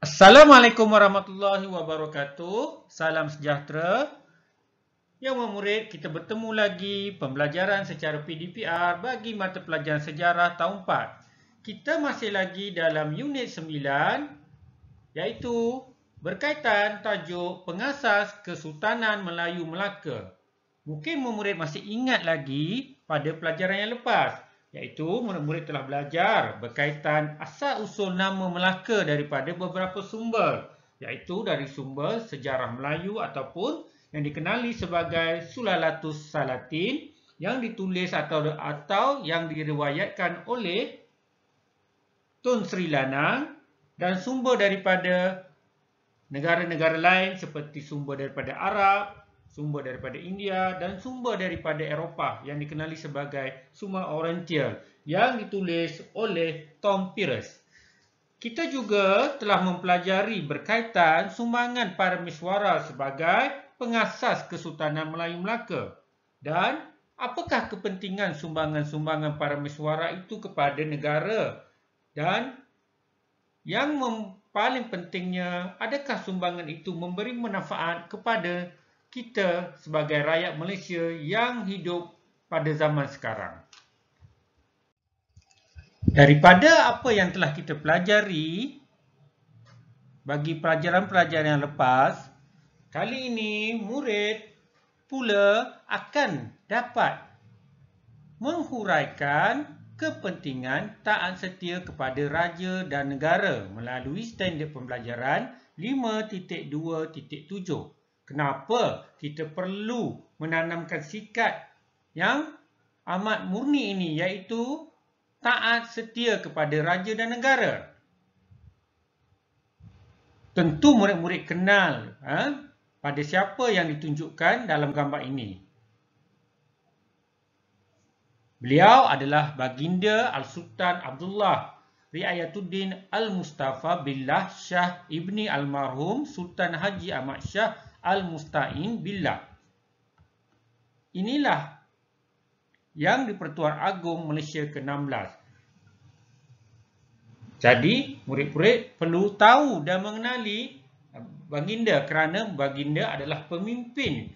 Assalamualaikum warahmatullahi wabarakatuh. Salam sejahtera. Yang murid, kita bertemu lagi pembelajaran secara PDPR bagi mata pelajaran sejarah tahun 4. Kita masih lagi dalam unit 9 iaitu berkaitan tajuk Pengasas Kesultanan Melayu Melaka. Mungkin murid masih ingat lagi pada pelajaran yang lepas, iaitu murid-murid telah belajar berkaitan asal-usul nama Melaka daripada beberapa sumber, iaitu dari sumber sejarah Melayu ataupun yang dikenali sebagai Sulalatus Salatin yang ditulis atau yang diriwayatkan oleh Tun Sri Lanang, dan sumber daripada negara-negara lain seperti sumber daripada Arab, sumber daripada India dan sumber daripada Eropah yang dikenali sebagai sumber Oriental yang ditulis oleh Tom Peirce. Kita juga telah mempelajari berkaitan sumbangan para miswara sebagai pengasas Kesultanan Melayu Melaka dan apakah kepentingan sumbangan-sumbangan para miswara itu kepada negara, dan yang paling pentingnya, adakah sumbangan itu memberi manfaat kepada kita sebagai rakyat Malaysia yang hidup pada zaman sekarang. Daripada apa yang telah kita pelajari bagi pelajaran-pelajaran yang lepas, kali ini murid pula akan dapat menghuraikan kepentingan taat setia kepada raja dan negara melalui standard pembelajaran 5.2.7. Kenapa kita perlu menanamkan sikap yang amat murni ini, iaitu taat setia kepada raja dan negara? Tentu murid-murid kenal pada siapa yang ditunjukkan dalam gambar ini. Beliau adalah Baginda Al-Sultan Abdullah Riayatuddin Al-Mustafa Billah Shah Ibni Almarhum Sultan Haji Ahmad Shah Al-Musta'in Billah. Inilah yang di-Pertuan Agong Malaysia ke-16. Jadi, murid-murid perlu tahu dan mengenali Baginda kerana Baginda adalah pemimpin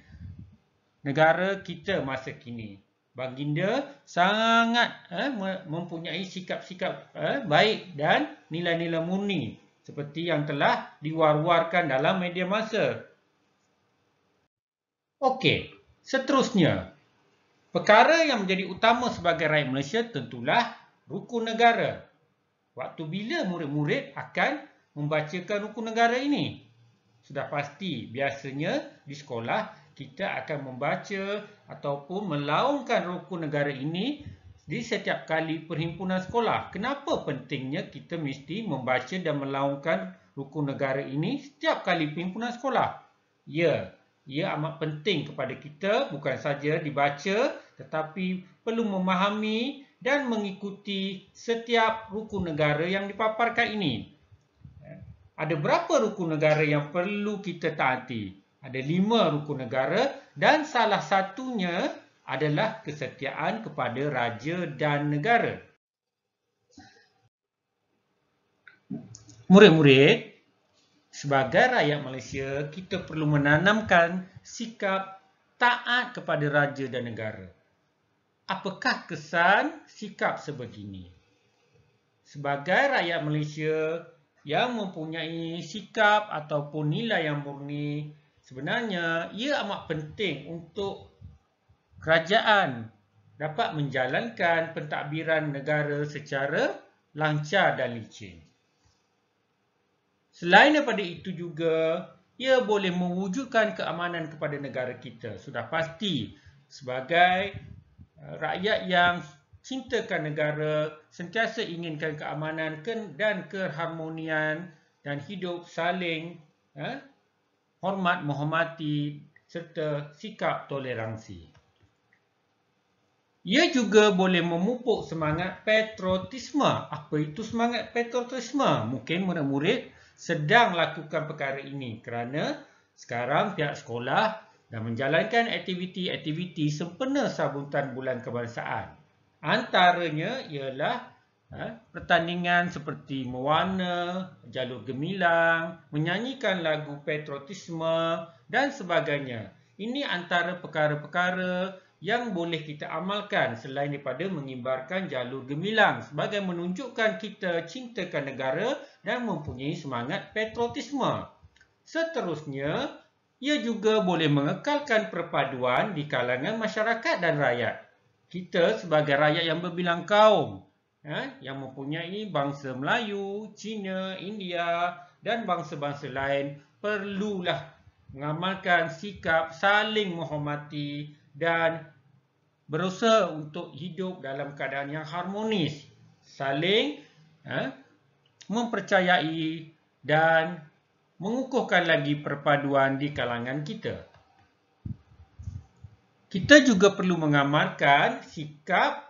negara kita masa kini. Baginda sangat mempunyai sikap-sikap baik dan nilai-nilai murni seperti yang telah diwar-warkan dalam media massa. Okey, seterusnya. Perkara yang menjadi utama sebagai rakyat Malaysia tentulah rukun negara. Waktu bila murid-murid akan membacakan rukun negara ini? Sudah pasti, biasanya di sekolah kita akan membaca ataupun melaungkan rukun negara ini di setiap kali perhimpunan sekolah. Kenapa pentingnya kita mesti membaca dan melaungkan rukun negara ini setiap kali perhimpunan sekolah? Ya, ia amat penting kepada kita, bukan saja dibaca tetapi perlu memahami dan mengikuti setiap rukun negara yang dipaparkan ini. Ada berapa rukun negara yang perlu kita taati? Ada 5 rukun negara dan salah satunya adalah kesetiaan kepada raja dan negara. Murid-murid, sebagai rakyat Malaysia, kita perlu menanamkan sikap taat kepada raja dan negara. Apakah kesan sikap sebegini? Sebagai rakyat Malaysia yang mempunyai sikap ataupun nilai yang murni, sebenarnya ia amat penting untuk kerajaan dapat menjalankan pentadbiran negara secara lancar dan licin. Selain daripada itu juga, ia boleh mewujudkan keamanan kepada negara kita. Sudah pasti, sebagai rakyat yang cintakan negara, sentiasa inginkan keamanan dan keharmonian dan hidup saling hormat, menghormati serta sikap toleransi. Ia juga boleh memupuk semangat patriotisme. Apa itu semangat patriotisme? Mungkin murid-murid sedang lakukan perkara ini kerana sekarang pihak sekolah dan menjalankan aktiviti-aktiviti sempena sambutan Bulan Kebangsaan. Antaranya ialah pertandingan seperti mewarna, jalur gemilang, menyanyikan lagu patriotisme dan sebagainya. Ini antara perkara-perkara yang boleh kita amalkan selain daripada mengibarkan jalur gemilang sebagai menunjukkan kita cintakan negara dan mempunyai semangat patriotisme. Seterusnya, ia juga boleh mengekalkan perpaduan di kalangan masyarakat dan rakyat. Kita sebagai rakyat yang berbilang kaum, yang mempunyai bangsa Melayu, Cina, India dan bangsa-bangsa lain perlulah mengamalkan sikap saling menghormati dan berusaha untuk hidup dalam keadaan yang harmonis, saling mempercayai dan mengukuhkan lagi perpaduan di kalangan kita. Kita juga perlu mengamalkan sikap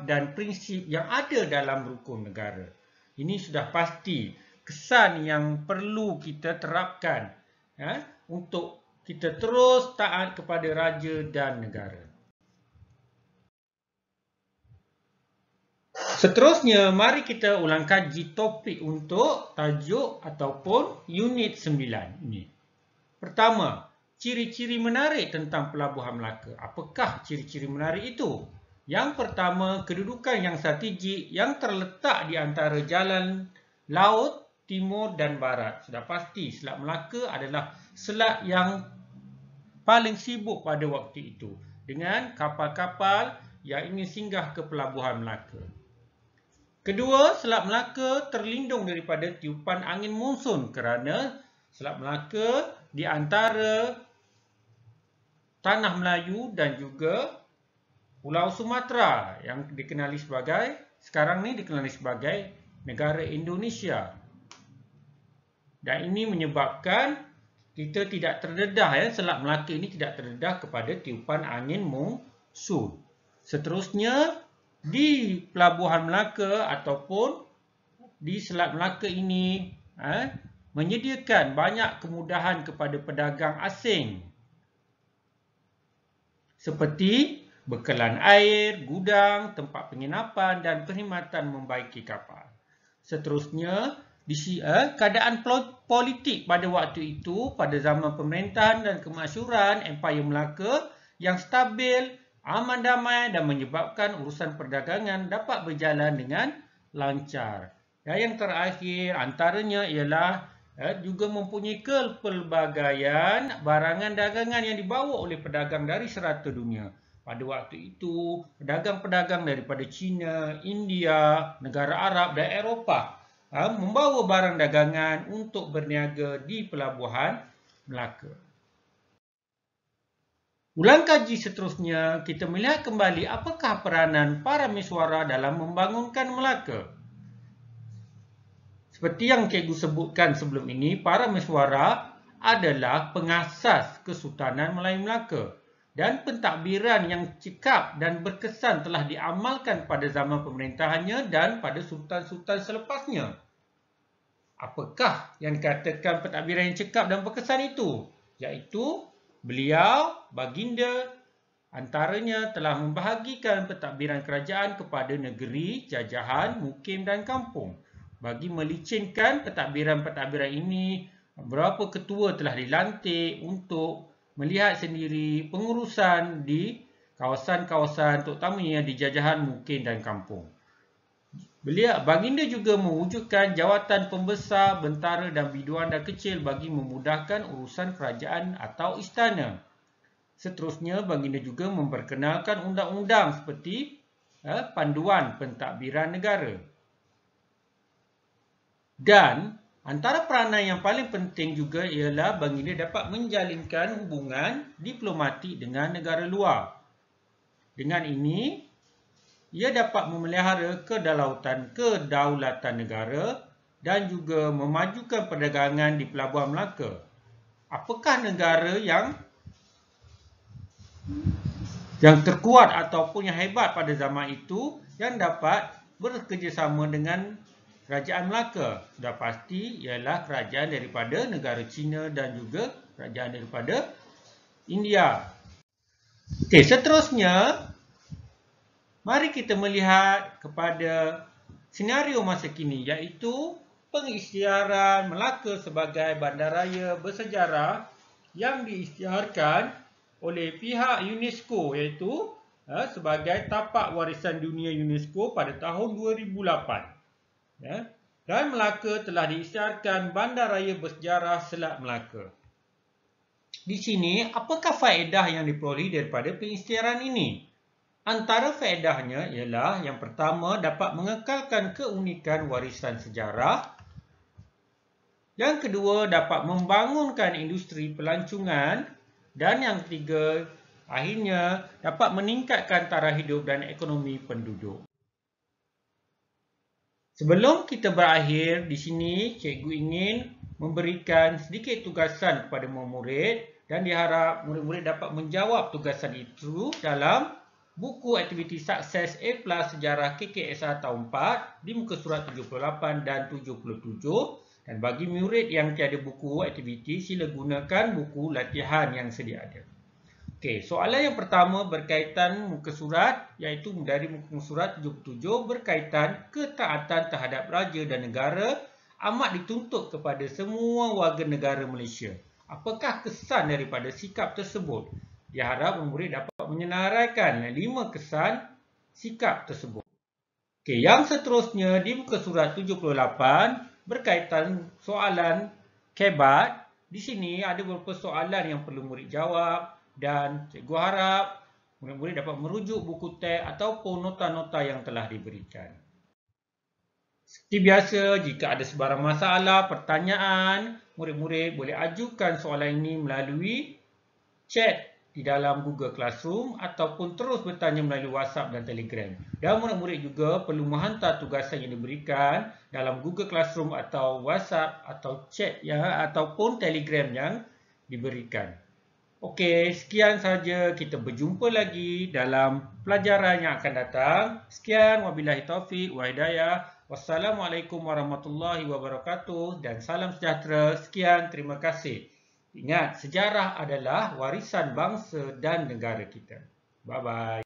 dan prinsip yang ada dalam rukun negara. Ini sudah pasti kesan yang perlu kita terapkan untuk kita terus taat kepada raja dan negara. Seterusnya, mari kita ulang kaji topik untuk tajuk ataupun unit 9 ini. Pertama, ciri-ciri menarik tentang Pelabuhan Melaka. Apakah ciri-ciri menarik itu? Yang pertama, kedudukan yang strategik yang terletak di antara jalan laut, timur dan barat. Sudah pasti Selat Melaka adalah selat yang paling sibuk pada waktu itu dengan kapal-kapal yang ingin singgah ke Pelabuhan Melaka. Kedua, Selat Melaka terlindung daripada tiupan angin monsun kerana Selat Melaka di antara tanah Melayu dan juga Pulau Sumatera yang sekarang ni dikenali sebagai negara Indonesia. Dan ini menyebabkan kita tidak terdedah, Selat Melaka ini tidak terdedah kepada tiupan angin monsun. Seterusnya, di Pelabuhan Melaka ataupun di Selat Melaka ini menyediakan banyak kemudahan kepada pedagang asing seperti bekalan air, gudang, tempat penginapan dan perkhidmatan membaiki kapal. Seterusnya, keadaan politik pada waktu itu pada zaman pemerintahan dan kemasyuran Empayar Melaka yang stabil, aman damai dan menyebabkan urusan perdagangan dapat berjalan dengan lancar. Dan yang terakhir antaranya ialah juga mempunyai kepelbagaian barangan dagangan yang dibawa oleh pedagang dari serata dunia. Pada waktu itu, pedagang-pedagang daripada China, India, negara Arab dan Eropah membawa barang dagangan untuk berniaga di Pelabuhan Melaka. Ulang kaji seterusnya, kita melihat kembali apakah peranan para mesyuarat dalam membangunkan Melaka. Seperti yang cikgu sebutkan sebelum ini, para mesyuarat adalah pengasas Kesultanan Melayu Melaka dan pentadbiran yang cekap dan berkesan telah diamalkan pada zaman pemerintahannya dan pada sultan-sultan selepasnya. Apakah yang dikatakan pentadbiran yang cekap dan berkesan itu? Iaitu beliau, baginda, antaranya telah membahagikan pentadbiran kerajaan kepada negeri, jajahan, mukim dan kampung. Bagi melicinkan pentadbiran-pentadbiran ini, beberapa ketua telah dilantik untuk melihat sendiri pengurusan di kawasan-kawasan terutamanya di jajahan, mukim dan kampung. Baginda juga mewujudkan jawatan pembesar, bentara dan biduanda kecil bagi memudahkan urusan kerajaan atau istana. Seterusnya, baginda juga memperkenalkan undang-undang seperti panduan pentadbiran negara. Dan antara peranan yang paling penting juga ialah baginda dapat menjalinkan hubungan diplomatik dengan negara luar. Dengan ini, ia dapat memelihara kedaulatan negara dan juga memajukan perdagangan di Pelabuhan Melaka. Apakah negara yang terkuat ataupun yang hebat pada zaman itu yang dapat bekerjasama dengan Kerajaan Melaka? Sudah pasti ialah kerajaan daripada negara China dan juga kerajaan daripada India. Okey, seterusnya Mari kita melihat kepada senario masa kini, iaitu pengisytiharan Melaka sebagai bandaraya bersejarah yang diisytiharkan oleh pihak UNESCO, iaitu sebagai tapak warisan dunia UNESCO pada tahun 2008. Dan Melaka telah diisytiharkan bandaraya bersejarah Selat Melaka. Di sini, apakah faedah yang diperoleh daripada pengisytiharan ini? Antara faedahnya ialah yang pertama, dapat mengekalkan keunikan warisan sejarah. Yang kedua, dapat membangunkan industri pelancongan. Dan yang ketiga, akhirnya dapat meningkatkan taraf hidup dan ekonomi penduduk. Sebelum kita berakhir, di sini cikgu ingin memberikan sedikit tugasan kepada murid-murid dan diharap murid-murid dapat menjawab tugasan itu dalam buku aktiviti sukses A+ Sejarah KKSR tahun 4 di muka surat 78 dan 77. Dan bagi murid yang tiada buku aktiviti, sila gunakan buku latihan yang sedia ada. Okey, soalan yang pertama berkaitan muka surat, iaitu dari muka surat 77 berkaitan ketaatan terhadap raja dan negara amat dituntut kepada semua warga negara Malaysia. Apakah kesan daripada sikap tersebut? Diharap murid dapat menyenaraikan 5 kesan sikap tersebut. Okey, yang seterusnya di muka surat 78 berkaitan soalan kebat. Di sini ada beberapa soalan yang perlu murid jawab dan cikgu harap murid-murid dapat merujuk buku teks ataupun nota-nota yang telah diberikan. Seperti biasa, jika ada sebarang masalah, pertanyaan, murid-murid boleh ajukan soalan ini melalui chat di dalam Google Classroom ataupun terus bertanya melalui WhatsApp dan Telegram. Dan murid-murid juga perlu menghantar tugasan yang diberikan dalam Google Classroom atau WhatsApp atau chat ataupun Telegram yang diberikan. Okey, sekian saja. Kita berjumpa lagi dalam pelajaran yang akan datang. Sekian, wabillahi taufiq wa hidayah. Wassalamualaikum warahmatullahi wabarakatuh dan salam sejahtera. Sekian, terima kasih. Ingat, sejarah adalah warisan bangsa dan negara kita. Bye-bye.